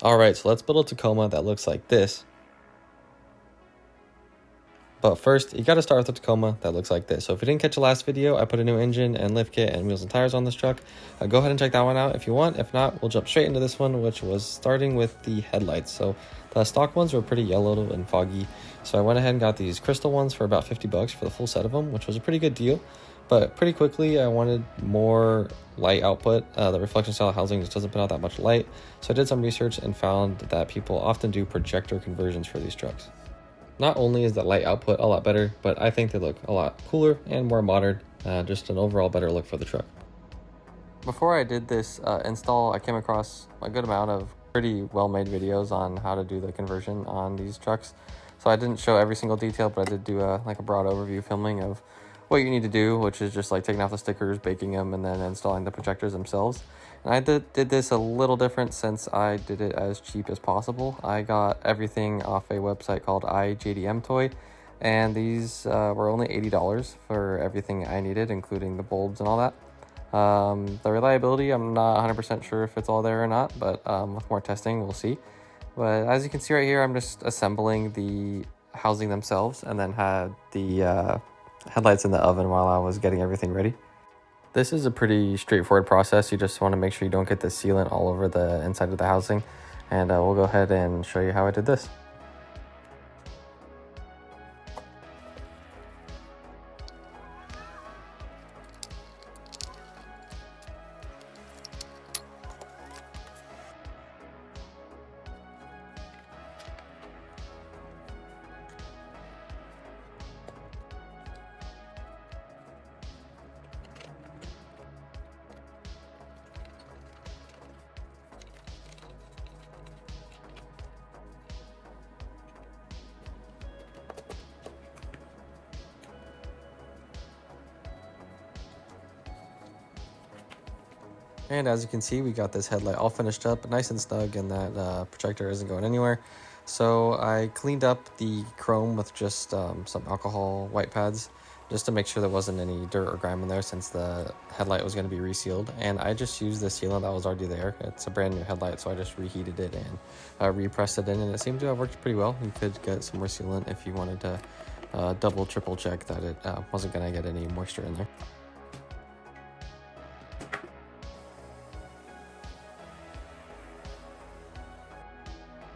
All right, so let's build a Tacoma that looks like this. But first, you got to start with a Tacoma that looks like this. So if you didn't catch the last video, I put a new engine and lift kit and wheels and tires on this truck. Go ahead and check that one out if you want. If not, we'll jump straight into this one, which was starting with the headlights. So the stock ones were pretty yellow and foggy. So I went ahead and got these crystal ones for about 50 bucks for the full set of them, which was a pretty good deal. But pretty quickly, I wanted more light output. The reflection style housing just doesn't put out that much light. So I did some research and found that people often do projector conversions for these trucks. Not only is the light output a lot better, but I think they look a lot cooler and more modern, just an overall better look for the truck. Before I did this install, I came across a good amount of pretty well-made videos on how to do the conversion on these trucks. So I didn't show every single detail, but I did do a broad overview filming of what you need to do, which is just like taking off the stickers, baking them, and then installing the projectors themselves. And I did this a little different since I did it as cheap as possible. I got everything off a website called IJDMTOY, and these were only $80 for everything I needed, including the bulbs and all that. The reliability, I'm not 100% sure if it's all there or not, but with more testing, we'll see. But as you can see right here, I'm just assembling the housing themselves and then had the headlights in the oven while I was getting everything ready. This is a pretty straightforward process. You just want to make sure you don't get the sealant all over the inside of the housing. And we'll go ahead and show you how I did this. And as you can see, we got this headlight all finished up, nice and snug, and that projector isn't going anywhere. So I cleaned up the chrome with just some alcohol white pads, just to make sure there wasn't any dirt or grime in there since the headlight was going to be resealed. And I just used the sealant that was already there. It's a brand new headlight, so I just reheated it and repressed it in, and it seemed to have worked pretty well. You could get some more sealant if you wanted to double, triple check that it wasn't going to get any moisture in there.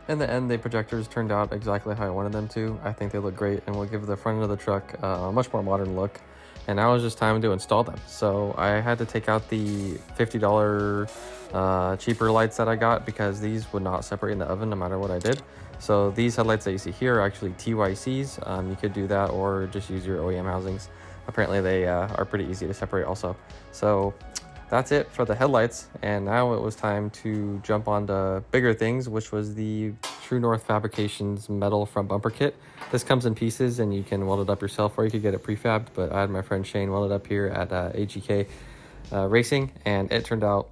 In the end, the projectors turned out exactly how I wanted them to. I think they look great and will give the front end of the truck a much more modern look. And now it's just time to install them. So I had to take out the $50 cheaper lights that I got because these would not separate in the oven no matter what I did. So these headlights that you see here are actually TYCs. You could do that or just use your OEM housings. Apparently they are pretty easy to separate also. So that's it for the headlights, and now it was time to jump on to bigger things, which was the True North Fabrications metal front bumper kit. This comes in pieces and you can weld it up yourself or you could get it prefabbed, but I had my friend Shane weld it up here at AGK Racing, and it turned out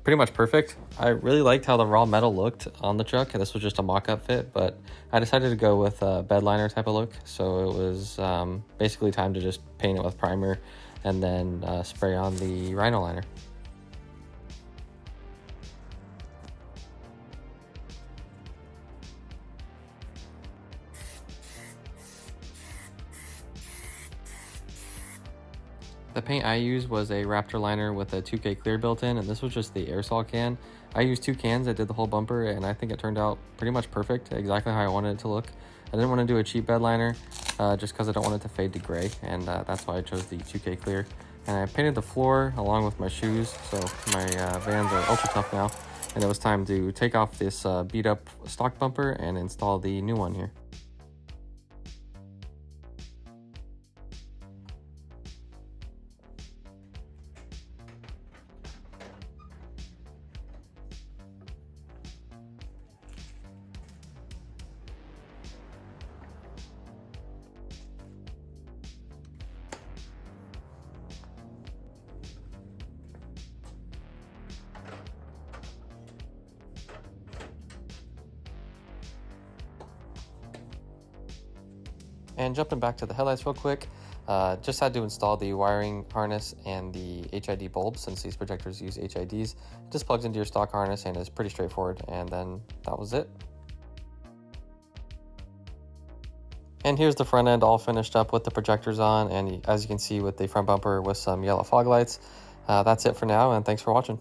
pretty much perfect. I really liked how the raw metal looked on the truck, and this was just a mock-up fit, but I decided to go with a bed liner type of look, so it was basically time to just paint it with primer and then spray on the Rhino liner. The paint I used was a Raptor liner with a 2K clear built in, and this was just the aerosol can. I used 2 cans that did the whole bumper, and I think it turned out pretty much perfect, exactly how I wanted it to look. I didn't want to do a cheap bed liner just because I don't want it to fade to gray, and that's why I chose the 2K clear. And I painted the floor along with my shoes, so my Vans are ultra tough now. And it was time to take off this beat up stock bumper and install the new one here. And jumping back to the headlights real quick, Just had to install the wiring harness and the HID bulb since these projectors use HIDs. It just plugs into your stock harness and is pretty straightforward, and then that was it. And here's the front end all finished up with the projectors on, and as you can see with the front bumper with some yellow fog lights. That's it for now, and thanks for watching.